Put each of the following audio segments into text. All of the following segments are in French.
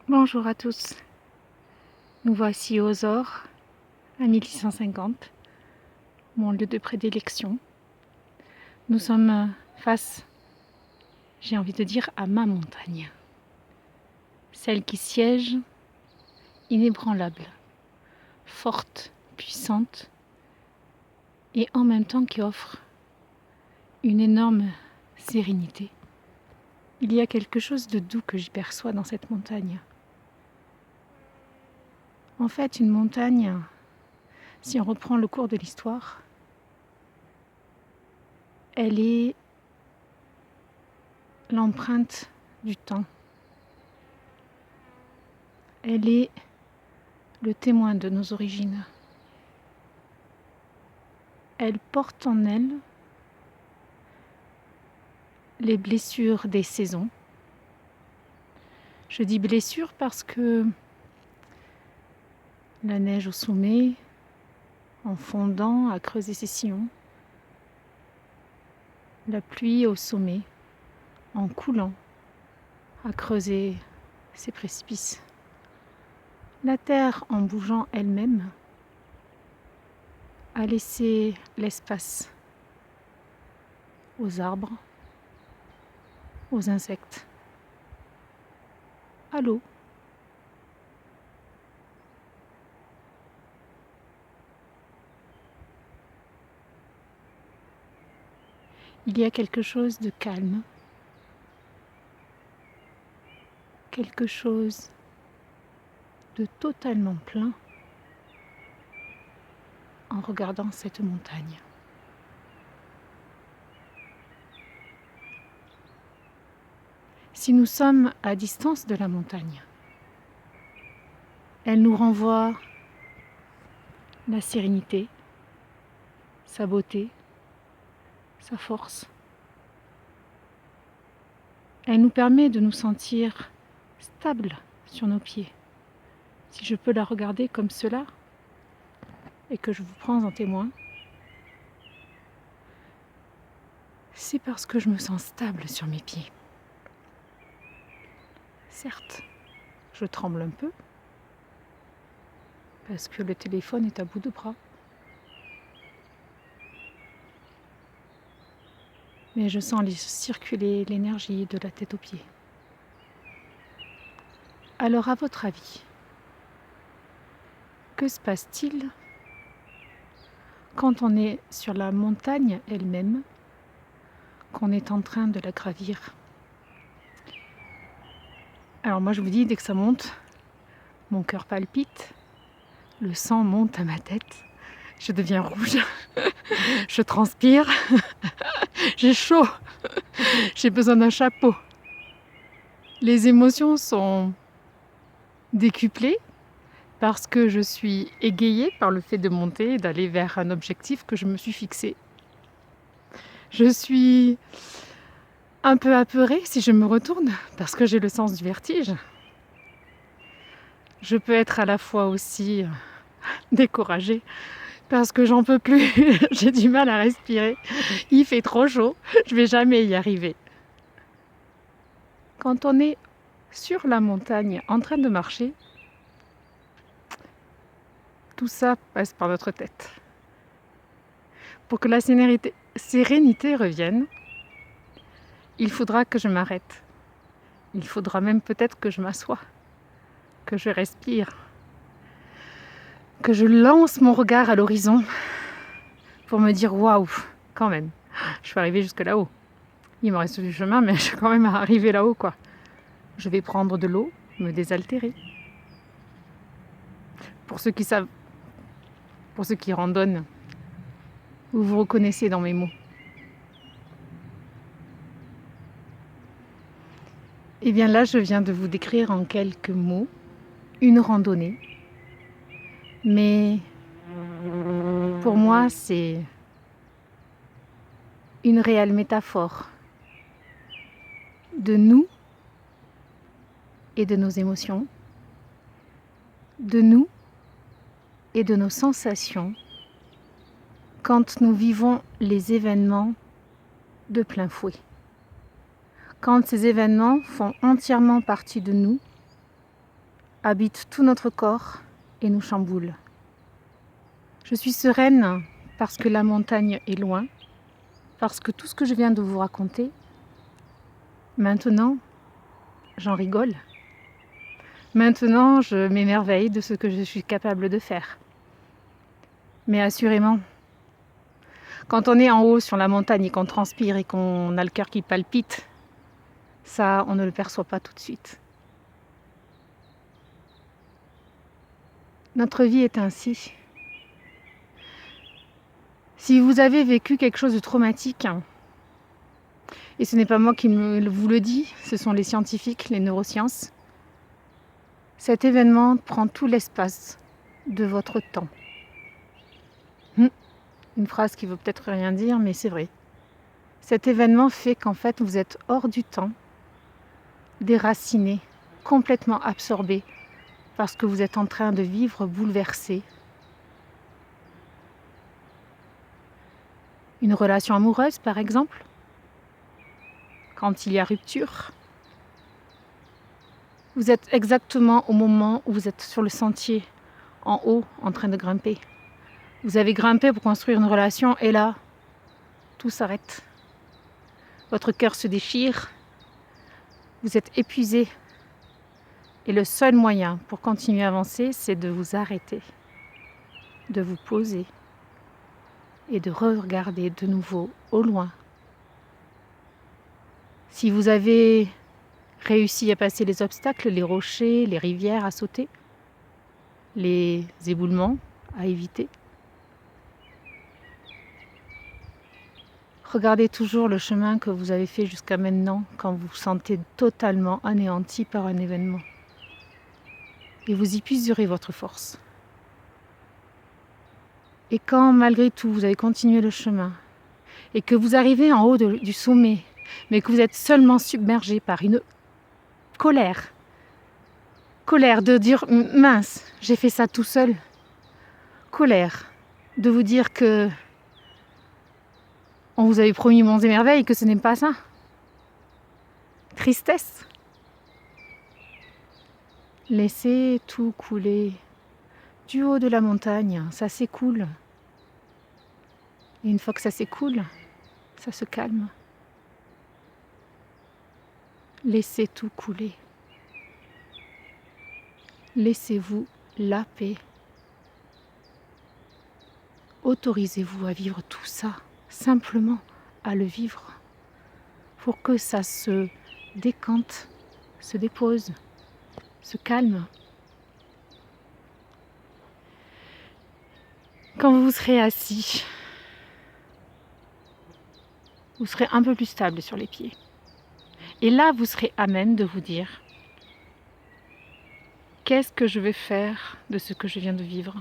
Bonjour à tous, nous voici aux Ors, à 1650, mon lieu de prédilection. Nous sommes face, j'ai envie de dire, à ma montagne, celle qui siège, inébranlable, forte, puissante, et en même temps qui offre une énorme sérénité. Il y a quelque chose de doux que j'y perçois dans cette montagne. En fait, une montagne, si on reprend le cours de l'histoire, elle est l'empreinte du temps. Elle est le témoin de nos origines. Elle porte en elle les blessures des saisons. Je dis blessures parce que la neige au sommet, en fondant, a creusé ses sillons. La pluie au sommet, en coulant, a creusé ses précipices. La terre, en bougeant elle-même, a laissé l'espace aux arbres, aux insectes, à l'eau. Il y a quelque chose de calme, quelque chose de totalement plein en regardant cette montagne. Si nous sommes à distance de la montagne, elle nous renvoie la sérénité, sa beauté, sa force. Elle nous permet de nous sentir stables sur nos pieds. Si je peux la regarder comme cela, et que je vous prends en témoin, c'est parce que je me sens stable sur mes pieds. Certes, je tremble un peu, parce que le téléphone est à bout de bras. Mais je sens circuler l'énergie de la tête aux pieds. Alors, à votre avis, que se passe-t-il quand on est sur la montagne elle-même, qu'on est en train de la gravir? Alors moi je vous dis, dès que ça monte, mon cœur palpite, le sang monte à ma tête, je deviens rouge, je transpire, j'ai chaud, j'ai besoin d'un chapeau. Les émotions sont décuplées parce que je suis égayée par le fait de monter et d'aller vers un objectif que je me suis fixé. Je suis un peu apeurée si je me retourne parce que j'ai le sens du vertige. Je peux être à la fois aussi découragée parce que j'en peux plus, j'ai du mal à respirer, il fait trop chaud, je vais jamais y arriver. Quand on est sur la montagne en train de marcher, tout ça passe par notre tête. Pour que la sérénité revienne, il faudra que je m'arrête. Il faudra même peut-être que je m'assoie, que je respire, que je lance mon regard à l'horizon pour me dire waouh, quand même, je suis arrivée jusque là-haut. Il me reste du chemin, mais je suis quand même arrivée là-haut, quoi. Je vais prendre de l'eau, me désaltérer. Pour ceux qui savent, pour ceux qui randonnent, vous vous reconnaissez dans mes mots. Et bien là, je viens de vous décrire en quelques mots une randonnée. Mais pour moi, c'est une réelle métaphore de nous et de nos émotions, de nous et de nos sensations quand nous vivons les événements de plein fouet. Quand ces événements font entièrement partie de nous habite tout notre corps et nous chamboule. Je suis sereine parce que la montagne est loin, parce que tout ce que je viens de vous raconter, maintenant, j'en rigole. Maintenant, je m'émerveille de ce que je suis capable de faire. Mais assurément, quand on est en haut sur la montagne et qu'on transpire et qu'on a le cœur qui palpite, ça, on ne le perçoit pas tout de suite. Notre vie est ainsi. Si vous avez vécu quelque chose de traumatique, et ce n'est pas moi qui vous le dis, ce sont les scientifiques, les neurosciences, cet événement prend tout l'espace de votre temps. Une phrase qui veut peut-être rien dire, mais c'est vrai. Cet événement fait qu'en fait, vous êtes hors du temps, déraciné, complètement absorbé, parce que vous êtes en train de vivre bouleversé. Une relation amoureuse, par exemple, quand il y a rupture, vous êtes exactement au moment où vous êtes sur le sentier, en haut, en train de grimper. Vous avez grimpé pour construire une relation et là, tout s'arrête. Votre cœur se déchire, vous êtes épuisé. Et le seul moyen pour continuer à avancer, c'est de vous arrêter, de vous poser et de regarder de nouveau au loin. Si vous avez réussi à passer les obstacles, les rochers, les rivières à sauter, les éboulements à éviter, regardez toujours le chemin que vous avez fait jusqu'à maintenant quand vous vous sentez totalement anéanti par un événement. Et vous y puiserez votre force. Et quand malgré tout vous avez continué le chemin et que vous arrivez en haut du sommet, mais que vous êtes seulement submergé par une colère de dire mince, j'ai fait ça tout seul. Colère de vous dire que on vous avait promis monts et merveilles et que ce n'est pas ça. Tristesse. Laissez tout couler. Du haut de la montagne, ça s'écoule. Et une fois que ça s'écoule, ça se calme. Laissez tout couler. Laissez-vous la paix. Autorisez-vous à vivre tout ça, simplement à le vivre, pour que ça se décante, se dépose, se calme. Quand vous serez assis, vous serez un peu plus stable sur les pieds. Et là, vous serez à même de vous dire « Qu'est-ce que je vais faire de ce que je viens de vivre ?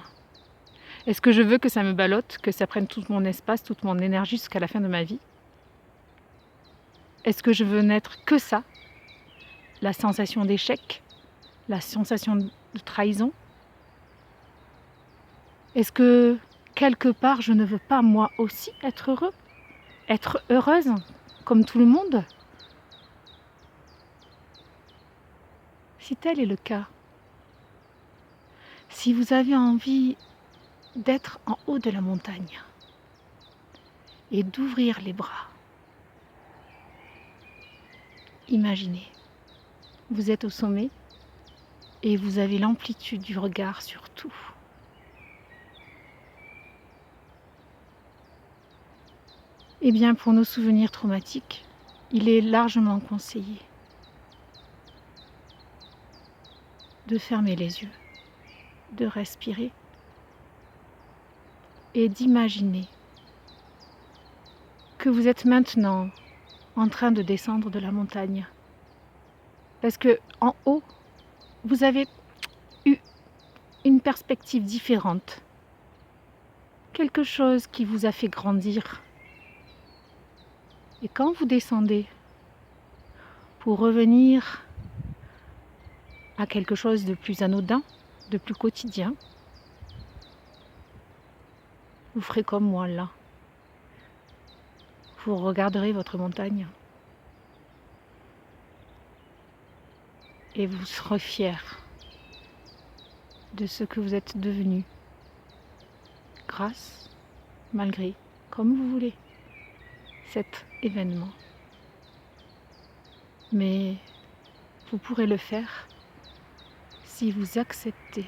Est-ce que je veux que ça me ballotte, que ça prenne tout mon espace, toute mon énergie jusqu'à la fin de ma vie ? Est-ce que je veux n'être que ça ? La sensation d'échec ? La sensation de trahison ? Est-ce que quelque part je ne veux pas moi aussi être heureux ? Être heureuse comme tout le monde ? Si tel est le cas, si vous avez envie d'être en haut de la montagne et d'ouvrir les bras, imaginez, vous êtes au sommet et vous avez l'amplitude du regard sur tout. Eh bien, pour nos souvenirs traumatiques, il est largement conseillé de fermer les yeux, de respirer et d'imaginer que vous êtes maintenant en train de descendre de la montagne. Parce que en haut, vous avez eu une perspective différente, quelque chose qui vous a fait grandir. Et quand vous descendez pour revenir à quelque chose de plus anodin, de plus quotidien, vous ferez comme moi là. Vous regarderez votre montagne et vous serez fiers de ce que vous êtes devenu, grâce, malgré, comme vous voulez, cet événement. Mais vous pourrez le faire si vous acceptez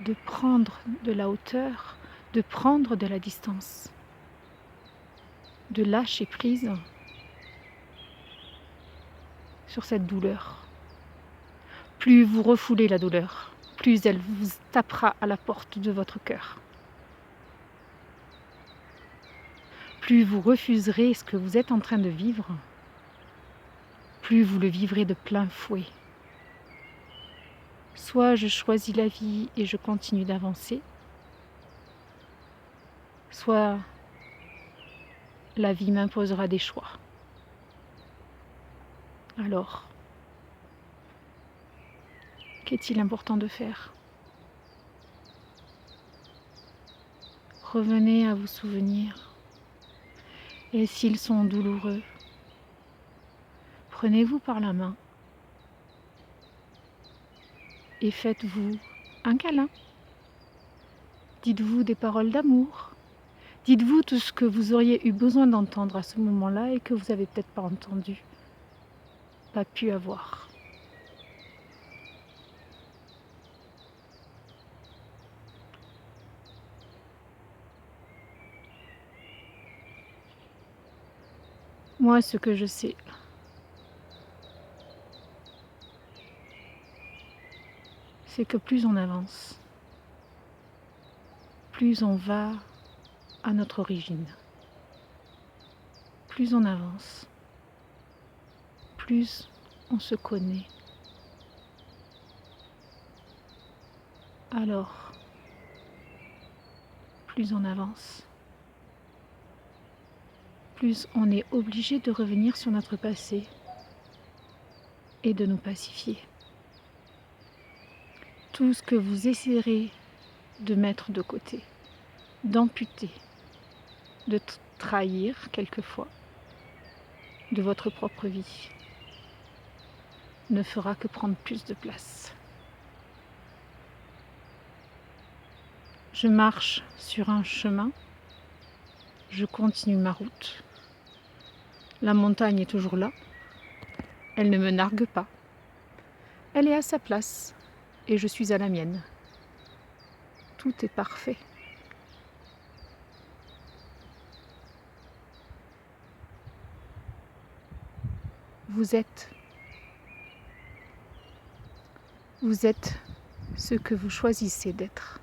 de prendre de la hauteur, de prendre de la distance, de lâcher prise sur cette douleur. Plus vous refoulez la douleur, plus elle vous tapera à la porte de votre cœur. Plus vous refuserez ce que vous êtes en train de vivre, plus vous le vivrez de plein fouet. Soit je choisis la vie et je continue d'avancer, soit la vie m'imposera des choix. Alors, qu'est-il important de faire? Revenez à vos souvenirs, et s'ils sont douloureux, prenez-vous par la main et faites-vous un câlin. Dites-vous des paroles d'amour. Dites-vous tout ce que vous auriez eu besoin d'entendre à ce moment-là et que vous n'avez peut-être pas entendu, pas pu avoir. Moi, ce que je sais, c'est que plus on avance, plus on va à notre origine. Plus on avance, plus on se connaît. Alors, plus on avance, plus on est obligé de revenir sur notre passé et de nous pacifier. Tout ce que vous essaierez de mettre de côté, d'amputer, de trahir quelquefois de votre propre vie, ne fera que prendre plus de place. Je marche sur un chemin, je continue ma route. La montagne est toujours là, elle ne me nargue pas. Elle est à sa place et je suis à la mienne. Tout est parfait. Vous êtes ce que vous choisissez d'être.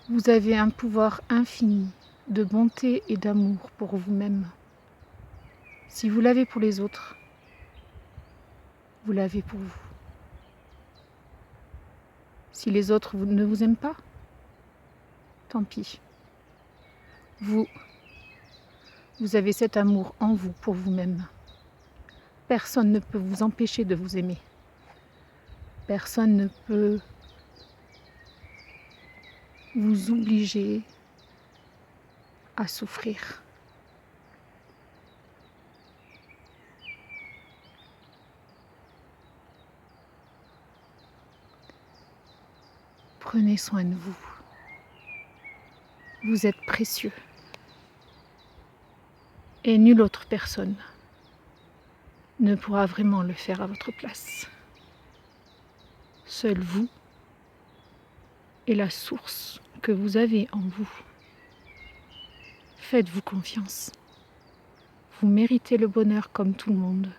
Vous avez un pouvoir infini de bonté et d'amour pour vous-même. Si vous l'avez pour les autres, vous l'avez pour vous. Si les autres ne vous aiment pas, tant pis. Vous avez cet amour en vous pour vous-même. Personne ne peut vous empêcher de vous aimer. Personne ne peut vous obliger à souffrir. Prenez soin de vous. Vous êtes précieux. Et nulle autre personne ne pourra vraiment le faire à votre place. Seul vous et la source que vous avez en vous. Faites-vous confiance. Vous méritez le bonheur comme tout le monde.